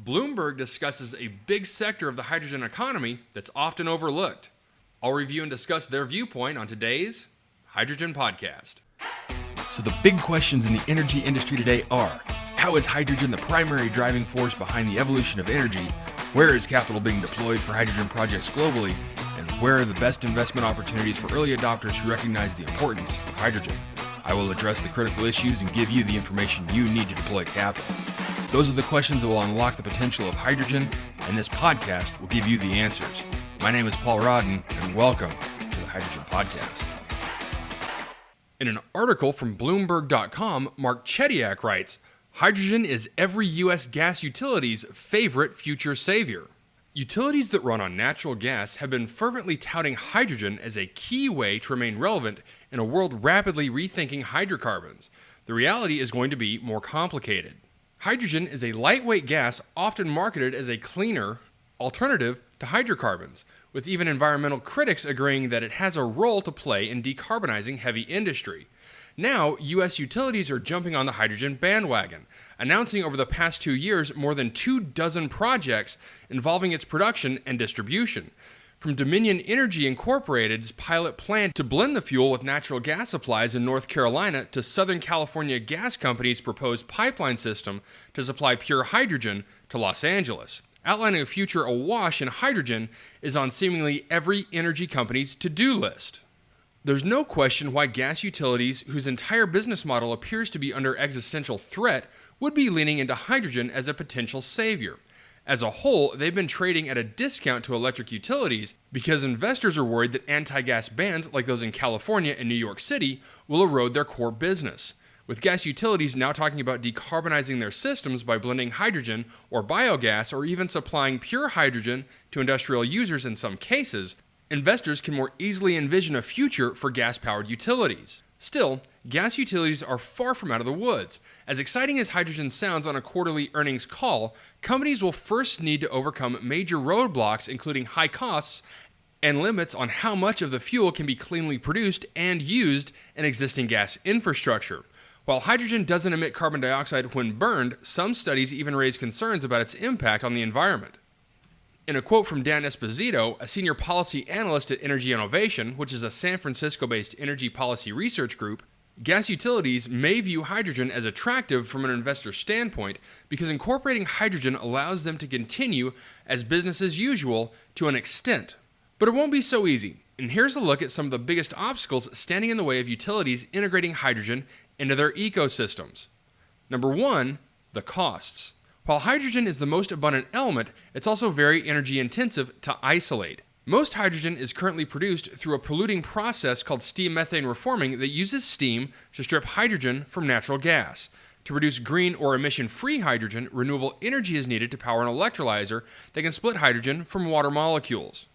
Bloomberg discusses a big sector of the hydrogen economy that's often overlooked. I'll review and discuss their viewpoint on today's Hydrogen Podcast. So the big questions in the energy industry today are, how is hydrogen the primary driving force behind the evolution of energy? Where is capital being deployed for hydrogen projects globally? And where are the best investment opportunities for early adopters who recognize the importance of hydrogen? I will address the critical issues and give you the information you need to deploy capital. Those are the questions that will unlock the potential of hydrogen, and this podcast will give you the answers. My name is Paul Rodden, and welcome to the Hydrogen Podcast. In an article from Bloomberg.com, Mark Chediak writes, hydrogen is every U.S. gas utility's favorite future savior. Utilities that run on natural gas have been fervently touting hydrogen as a key way to remain relevant in a world rapidly rethinking hydrocarbons. The reality is going to be more complicated. Hydrogen is a lightweight gas often marketed as a cleaner alternative to hydrocarbons, with even environmental critics agreeing that it has a role to play in decarbonizing heavy industry. Now, U.S. utilities are jumping on the hydrogen bandwagon, announcing over the past 2 years more than 24 projects involving its production and distribution. From Dominion Energy Incorporated's pilot plant to blend the fuel with natural gas supplies in North Carolina to Southern California Gas Company's proposed pipeline system to supply pure hydrogen to Los Angeles. Outlining a future awash in hydrogen is on seemingly every energy company's to-do list. There's no question why gas utilities, whose entire business model appears to be under existential threat, would be leaning into hydrogen as a potential savior. As a whole, they've been trading at a discount to electric utilities because investors are worried that anti-gas bans like those in California and New York City will erode their core business. With gas utilities now talking about decarbonizing their systems by blending hydrogen or biogas or even supplying pure hydrogen to industrial users in some cases, investors can more easily envision a future for gas-powered utilities. Still, gas utilities are far from out of the woods. As exciting as hydrogen sounds on a quarterly earnings call, companies will first need to overcome major roadblocks, including high costs and limits on how much of the fuel can be cleanly produced and used in existing gas infrastructure. While hydrogen doesn't emit carbon dioxide when burned, some studies even raise concerns about its impact on the environment. In a quote from Dan Esposito, a senior policy analyst at Energy Innovation, which is a San Francisco-based energy policy research group, gas utilities may view hydrogen as attractive from an investor standpoint because incorporating hydrogen allows them to continue as business as usual to an extent. But it won't be so easy, and here's a look at some of the biggest obstacles standing in the way of utilities integrating hydrogen into their ecosystems. Number one, the costs. While hydrogen is the most abundant element, it's also very energy intensive to isolate. Most hydrogen is currently produced through a polluting process called steam methane reforming that uses steam to strip hydrogen from natural gas. To produce green or emission-free hydrogen, renewable energy is needed to power an electrolyzer that can split hydrogen from water molecules.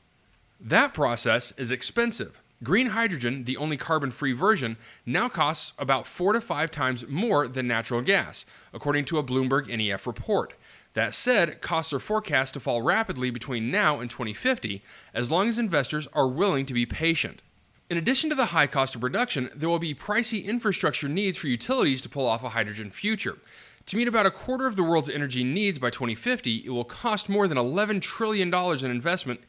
That process is expensive. Green hydrogen, the only carbon-free version, now costs about 4 to 5 times more than natural gas, according to a Bloomberg NEF report. That said, costs are forecast to fall rapidly between now and 2050, as long as investors are willing to be patient. In addition to the high cost of production, there will be pricey infrastructure needs for utilities to pull off a hydrogen future. To meet about a quarter of the world's energy needs by 2050, it will cost more than $11 trillion in investment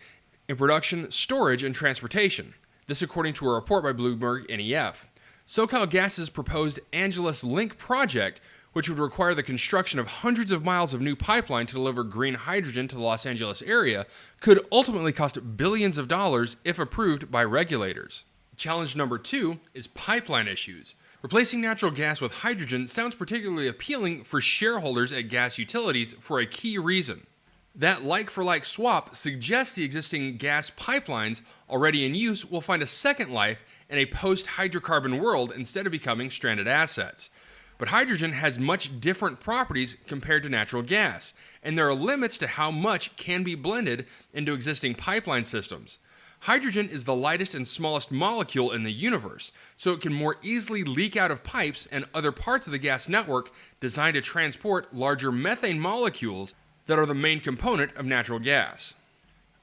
in production, storage, and transportation. This according to a report by Bloomberg NEF. SoCalGas's proposed Angeles Link project, which would require the construction of hundreds of miles of new pipeline to deliver green hydrogen to the Los Angeles area, could ultimately cost billions of dollars if approved by regulators. Challenge number 2 is pipeline issues. Replacing natural gas with hydrogen sounds particularly appealing for shareholders at gas utilities for a key reason. That like-for-like swap suggests the existing gas pipelines already in use will find a second life in a post-hydrocarbon world instead of becoming stranded assets. But hydrogen has much different properties compared to natural gas, and there are limits to how much can be blended into existing pipeline systems. Hydrogen is the lightest and smallest molecule in the universe, so it can more easily leak out of pipes and other parts of the gas network designed to transport larger methane molecules that are the main component of natural gas.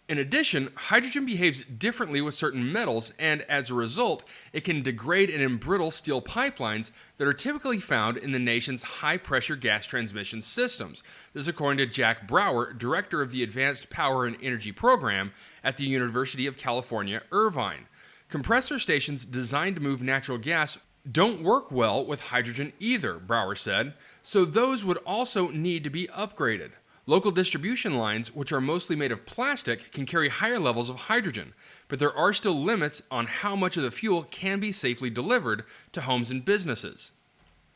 In addition, hydrogen behaves differently with certain metals, and as a result, it can degrade and embrittle steel pipelines that are typically found in the nation's high-pressure gas transmission systems. This is according to Jack Brower, director of the Advanced Power and Energy Program at the University of California, Irvine. Compressor stations designed to move natural gas don't work well with hydrogen either, Brower said, so those would also need to be upgraded. Local distribution lines, which are mostly made of plastic, can carry higher levels of hydrogen, but there are still limits on how much of the fuel can be safely delivered to homes and businesses.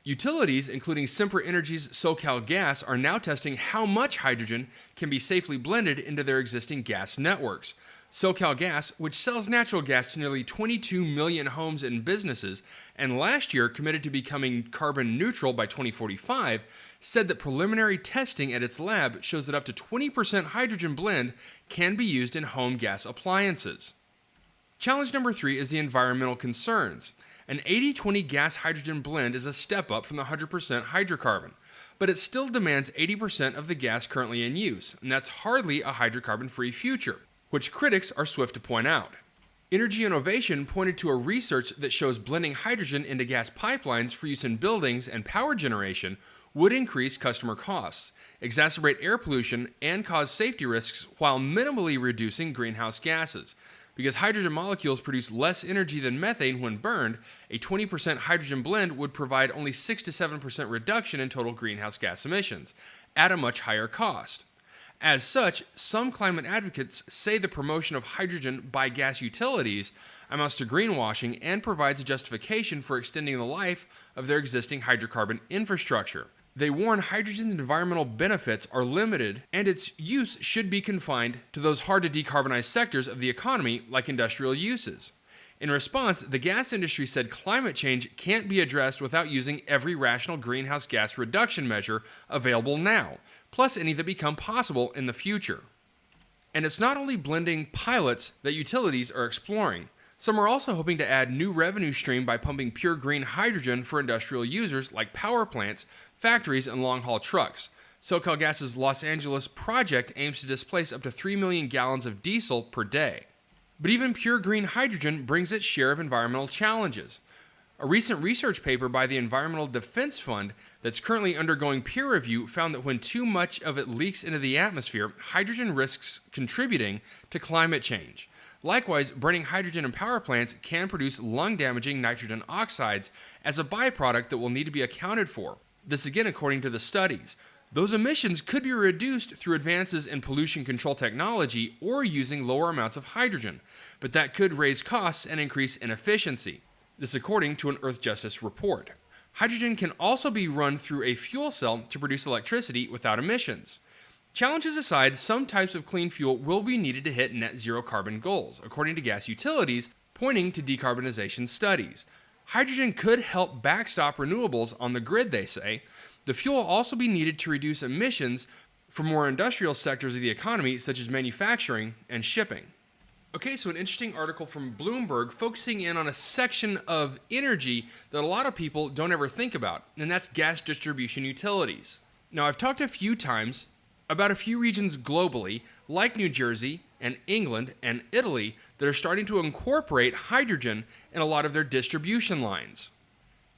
Utilities, including Sempra Energy's SoCalGas, are now testing how much hydrogen can be safely blended into their existing gas networks. SoCalGas, which sells natural gas to nearly 22 million homes and businesses, and last year committed to becoming carbon neutral by 2045, said that preliminary testing at its lab shows that up to 20% hydrogen blend can be used in home gas appliances. Challenge number 3 is the environmental concerns. An 80-20 gas-hydrogen blend is a step up from the 100% hydrocarbon, but it still demands 80% of the gas currently in use, and that's hardly a hydrocarbon-free future, which critics are swift to point out. Energy Innovation pointed to a research that shows blending hydrogen into gas pipelines for use in buildings and power generation would increase customer costs, exacerbate air pollution, and cause safety risks while minimally reducing greenhouse gases. Because hydrogen molecules produce less energy than methane when burned, a 20% hydrogen blend would provide only 6 to 7% reduction in total greenhouse gas emissions, at a much higher cost. As such, some climate advocates say the promotion of hydrogen by gas utilities amounts to greenwashing and provides a justification for extending the life of their existing hydrocarbon infrastructure. They warn hydrogen's environmental benefits are limited and its use should be confined to those hard to decarbonize sectors of the economy like industrial uses. In response, the gas industry said climate change can't be addressed without using every rational greenhouse gas reduction measure available now, plus any that become possible in the future. And it's not only blending pilots that utilities are exploring. Some are also hoping to add new revenue stream by pumping pure green hydrogen for industrial users like power plants, factories, and long-haul trucks. SoCalGas's Los Angeles project aims to displace up to 3 million gallons of diesel per day. But even pure green hydrogen brings its share of environmental challenges. A recent research paper by the Environmental Defense Fund that's currently undergoing peer review found that when too much of it leaks into the atmosphere, hydrogen risks contributing to climate change. Likewise, burning hydrogen in power plants can produce lung-damaging nitrogen oxides as a byproduct that will need to be accounted for. This again according to the studies. Those emissions could be reduced through advances in pollution control technology or using lower amounts of hydrogen, but that could raise costs and increase inefficiency. This according to an Earthjustice report. Hydrogen can also be run through a fuel cell to produce electricity without emissions. Challenges aside, some types of clean fuel will be needed to hit net zero carbon goals, according to gas utilities, pointing to decarbonization studies. Hydrogen could help backstop renewables on the grid, they say. The fuel will also be needed to reduce emissions for more industrial sectors of the economy, such as manufacturing and shipping. Okay, so an interesting article from Bloomberg focusing in on a section of energy that a lot of people don't ever think about, and that's gas distribution utilities. Now, I've talked a few times about a few regions globally, like New Jersey and England and Italy, that are starting to incorporate hydrogen in a lot of their distribution lines.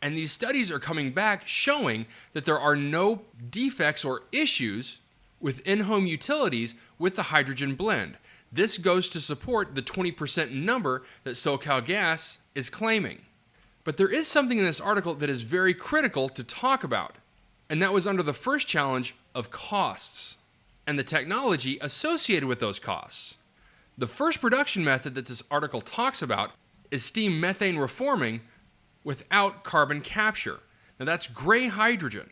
And these studies are coming back showing that there are no defects or issues with in-home utilities with the hydrogen blend. This goes to support the 20% number that SoCalGas is claiming. But there is something in this article that is very critical to talk about, and that was under the first challenge of costs and the technology associated with those costs. The first production method that this article talks about is steam methane reforming without carbon capture. Now that's gray hydrogen.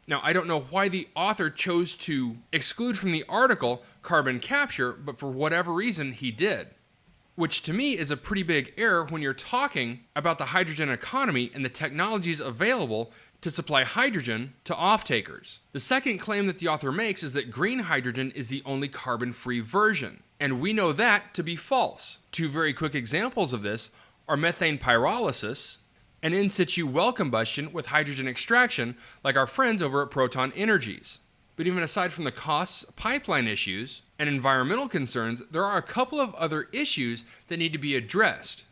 Now I don't know why the author chose to exclude from the article carbon capture, but for whatever reason he did. Which to me is a pretty big error when you're talking about the hydrogen economy and the technologies available to supply hydrogen to off-takers. The second claim that the author makes is that green hydrogen is the only carbon-free version, and we know that to be false. Two very quick examples of this are methane pyrolysis and in situ well combustion with hydrogen extraction, like our friends over at Proton Energies. But even aside from the costs, pipeline issues, and environmental concerns, there are a couple of other issues that need to be addressed.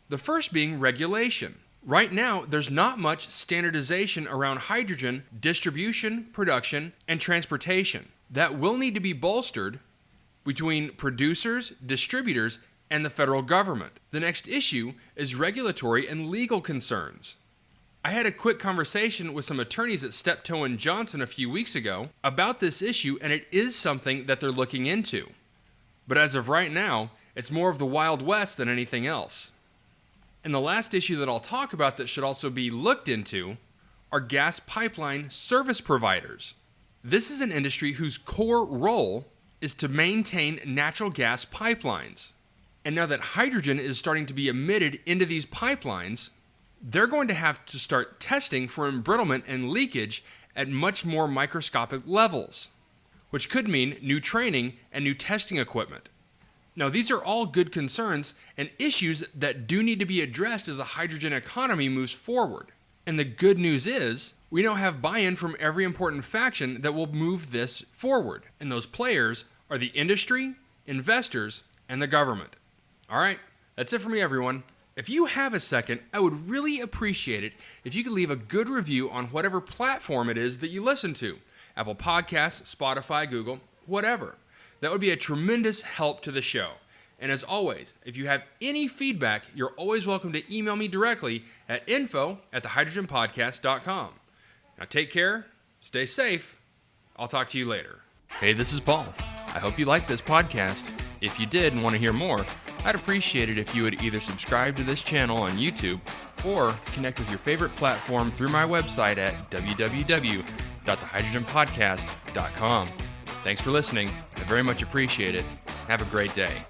The first being regulation. Right now, there's not much standardization around hydrogen distribution, production, and transportation. That will need to be bolstered between producers, distributors, and the federal government. The next issue is regulatory and legal concerns. I had a quick conversation with some attorneys at Steptoe & Johnson a few weeks ago about this issue, and it is something that they're looking into. But as of right now, it's more of the Wild West than anything else. And the last issue that I'll talk about that should also be looked into are gas pipeline service providers. This is an industry whose core role is to maintain natural gas pipelines. And now that hydrogen is starting to be emitted into these pipelines, they're going to have to start testing for embrittlement and leakage at much more microscopic levels, which could mean new training and new testing equipment. Now, these are all good concerns and issues that do need to be addressed as the hydrogen economy moves forward. And the good news is, we now have buy-in from every important faction that will move this forward. And those players are the industry, investors, and the government. All right, that's it for me, everyone. If you have a second, I would really appreciate it if you could leave a good review on whatever platform it is that you listen to. Apple Podcasts, Spotify, Google, whatever. That would be a tremendous help to the show. And as always, if you have any feedback, you're always welcome to email me directly at info@thehydrogenpodcast.com. Now take care, stay safe, I'll talk to you later. Hey, this is Paul. I hope you liked this podcast. If you did and want to hear more, I'd appreciate it if you would either subscribe to this channel on YouTube or connect with your favorite platform through my website at www.thehydrogenpodcast.com. Thanks for listening. I very much appreciate it. Have a great day.